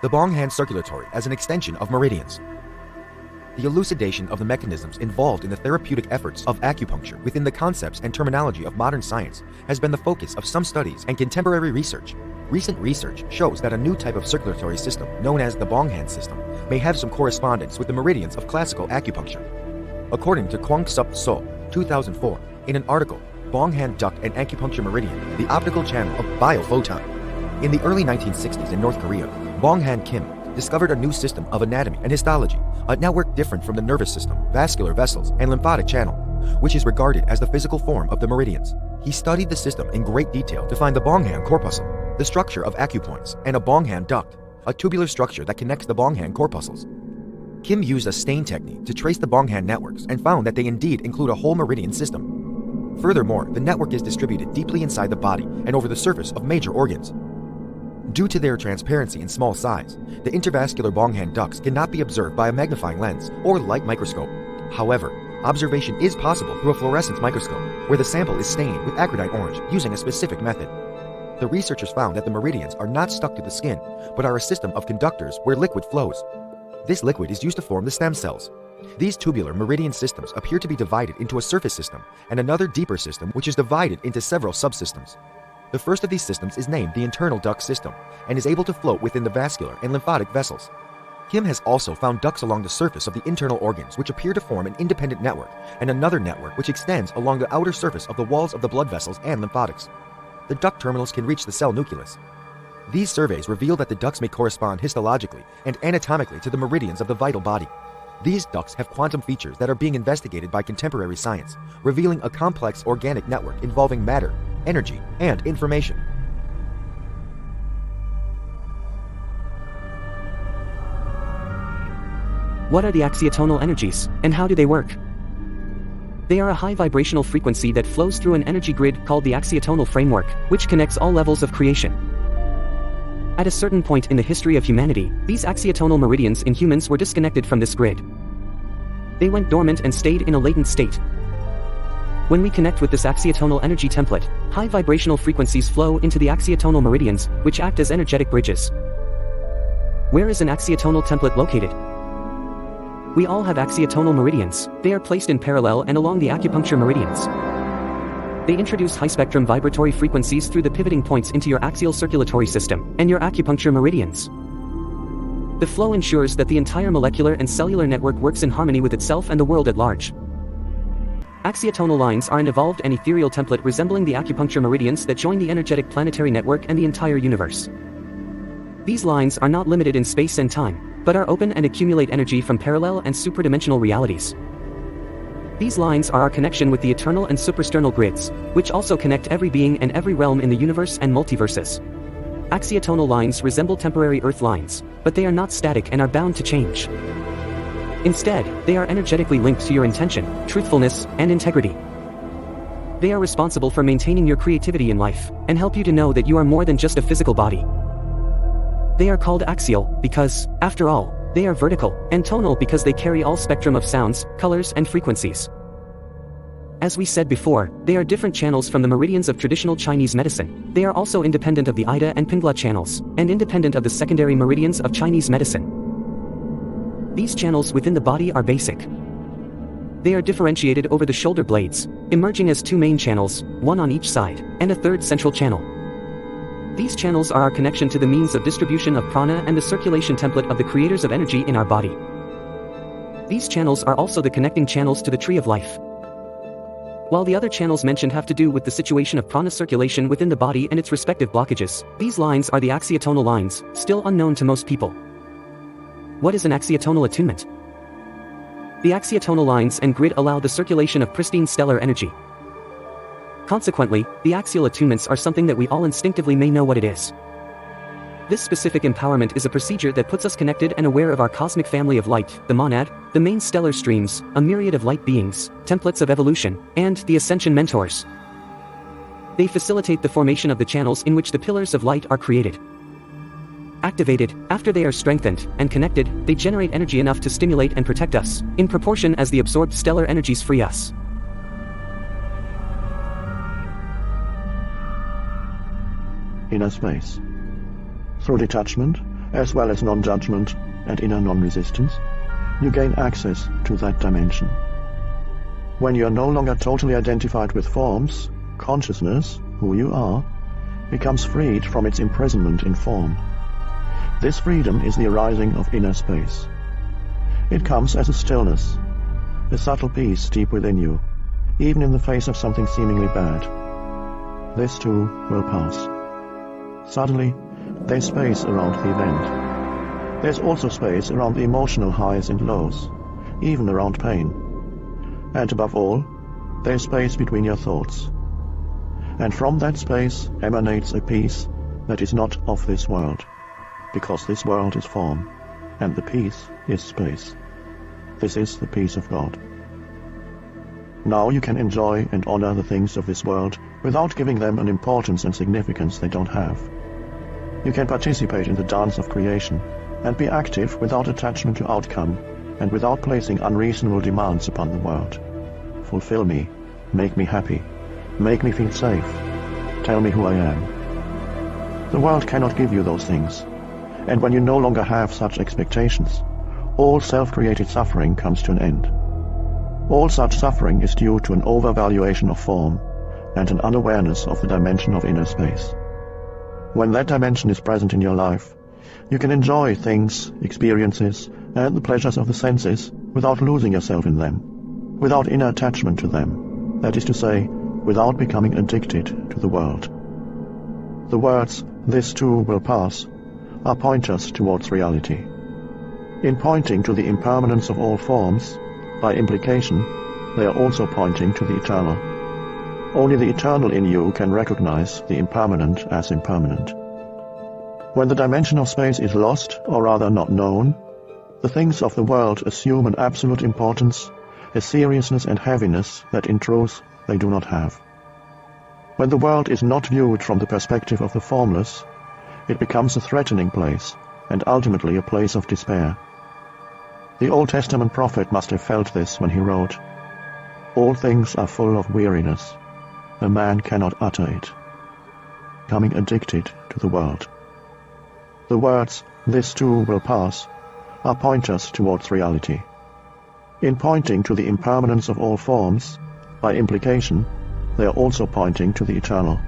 The Bonghand circulatory as an extension of meridians. The elucidation of the mechanisms involved in the therapeutic efforts of acupuncture within the concepts and terminology of modern science has been the focus of some studies and contemporary research. Recent research shows that a new type of circulatory system, known as the Bonghand system, may have some correspondence with the meridians of classical acupuncture. According to Kwang Sup So, 2004, in an article, Bonghand Duct and Acupuncture Meridian, the Optical Channel of Biophoton. In the early 1960s in North Korea, Bonghand Kim discovered a new system of anatomy and histology, a network different from the nervous system, vascular vessels, and lymphatic channel, which is regarded as the physical form of the meridians. He studied the system in great detail to find the Bonghand corpuscle, the structure of acupoints, and a Bonghand duct, a tubular structure that connects the Bonghand corpuscles. Kim used a stain technique to trace the Bonghand networks and found that they indeed include a whole meridian system. Furthermore, the network is distributed deeply inside the body and over the surface of major organs. Due to their transparency and small size, the intervascular Bonghand ducts cannot be observed by a magnifying lens or light microscope. However, observation is possible through a fluorescence microscope, where the sample is stained with acridine orange using a specific method. The researchers found that the meridians are not stuck to the skin, but are a system of conductors where liquid flows. This liquid is used to form the stem cells. These tubular meridian systems appear to be divided into a surface system and another deeper system which is divided into several subsystems. The first of these systems is named the internal duct system and is able to float within the vascular and lymphatic vessels. Kim has also found ducts along the surface of the internal organs which appear to form an independent network and another network which extends along the outer surface of the walls of the blood vessels and lymphatics. The duct terminals can reach the cell nucleus. These surveys reveal that the ducts may correspond histologically and anatomically to the meridians of the vital body. These ducts have quantum features that are being investigated by contemporary science, revealing a complex organic network involving matter, energy, and information. What are the axiotonal energies, and how do they work? They are a high vibrational frequency that flows through an energy grid called the axiotonal framework, which connects all levels of creation. At a certain point in the history of humanity, these axiotonal meridians in humans were disconnected from this grid. They went dormant and stayed in a latent state. When we connect with this axiotonal energy template, high vibrational frequencies flow into the axiotonal meridians, which act as energetic bridges. Where is an axiotonal template located? We all have axiotonal meridians. They are placed in parallel and along the acupuncture meridians. They introduce high-spectrum vibratory frequencies through the pivoting points into your axial circulatory system and your acupuncture meridians. The flow ensures that the entire molecular and cellular network works in harmony with itself and the world at large. Axiotonal lines are an evolved and ethereal template resembling the acupuncture meridians that join the energetic planetary network and the entire universe. These lines are not limited in space and time, but are open and accumulate energy from parallel and superdimensional realities. These lines are our connection with the eternal and suprasternal grids, which also connect every being and every realm in the universe and multiverses. Axiotonal lines resemble temporary Earth lines, but they are not static and are bound to change. Instead, they are energetically linked to your intention, truthfulness, and integrity. They are responsible for maintaining your creativity in life, and help you to know that you are more than just a physical body. They are called axial because, after all, they are vertical, and tonal because they carry all spectrum of sounds, colors, and frequencies. As we said before, they are different channels from the meridians of traditional Chinese medicine. They are also independent of the Ida and Pingla channels, and independent of the secondary meridians of Chinese medicine. These channels within the body are basic. They are differentiated over the shoulder blades, emerging as two main channels, one on each side, and a third central channel. These channels are our connection to the means of distribution of prana and the circulation template of the creators of energy in our body. These channels are also the connecting channels to the tree of life. While the other channels mentioned have to do with the situation of prana circulation within the body and its respective blockages, these lines are the axiotonal lines, still unknown to most people. What is an axiotonal attunement? The axiotonal lines and grid allow the circulation of pristine stellar energy. Consequently, the axial attunements are something that we all instinctively may know what it is. This specific empowerment is a procedure that puts us connected and aware of our cosmic family of light, the monad, the main stellar streams, a myriad of light beings, templates of evolution, and the ascension mentors. They facilitate the formation of the channels in which the pillars of light are created. Activated, after they are strengthened and connected, they generate energy enough to stimulate and protect us, in proportion as the absorbed stellar energies free us. Inner space. Through detachment, as well as non-judgment and inner non-resistance, you gain access to that dimension. When you are no longer totally identified with forms, consciousness, who you are, becomes freed from its imprisonment in form. This freedom is the arising of inner space. It comes as a stillness, a subtle peace deep within you, even in the face of something seemingly bad. This too will pass. Suddenly, there's space around the event. There's also space around the emotional highs and lows, even around pain. And above all, there's space between your thoughts. And from that space emanates a peace that is not of this world, because this world is form, and the peace is space. This is the peace of God. Now you can enjoy and honor the things of this world without giving them an importance and significance they don't have. You can participate in the dance of creation and be active without attachment to outcome and without placing unreasonable demands upon the world. Fulfill me, make me happy, make me feel safe, tell me who I am. The world cannot give you those things, and when you no longer have such expectations, all self-created suffering comes to an end. All such suffering is due to an overvaluation of form and an unawareness of the dimension of inner space. When that dimension is present in your life, you can enjoy things, experiences, and the pleasures of the senses without losing yourself in them, without inner attachment to them, that is to say, without becoming addicted to the world. The words, "this too will pass," are pointers towards reality. In pointing to the impermanence of all forms, by implication, they are also pointing to the eternal. Only the eternal in you can recognize the impermanent as impermanent. When the dimension of space is lost, or rather not known, the things of the world assume an absolute importance, a seriousness and heaviness that in truth they do not have. When the world is not viewed from the perspective of the formless, it becomes a threatening place, and ultimately a place of despair. The Old Testament prophet must have felt this when he wrote, "All things are full of weariness. A man cannot utter it." Becoming addicted to the world. The words, "this too will pass," are pointers towards reality. In pointing to the impermanence of all forms, by implication, they are also pointing to the eternal.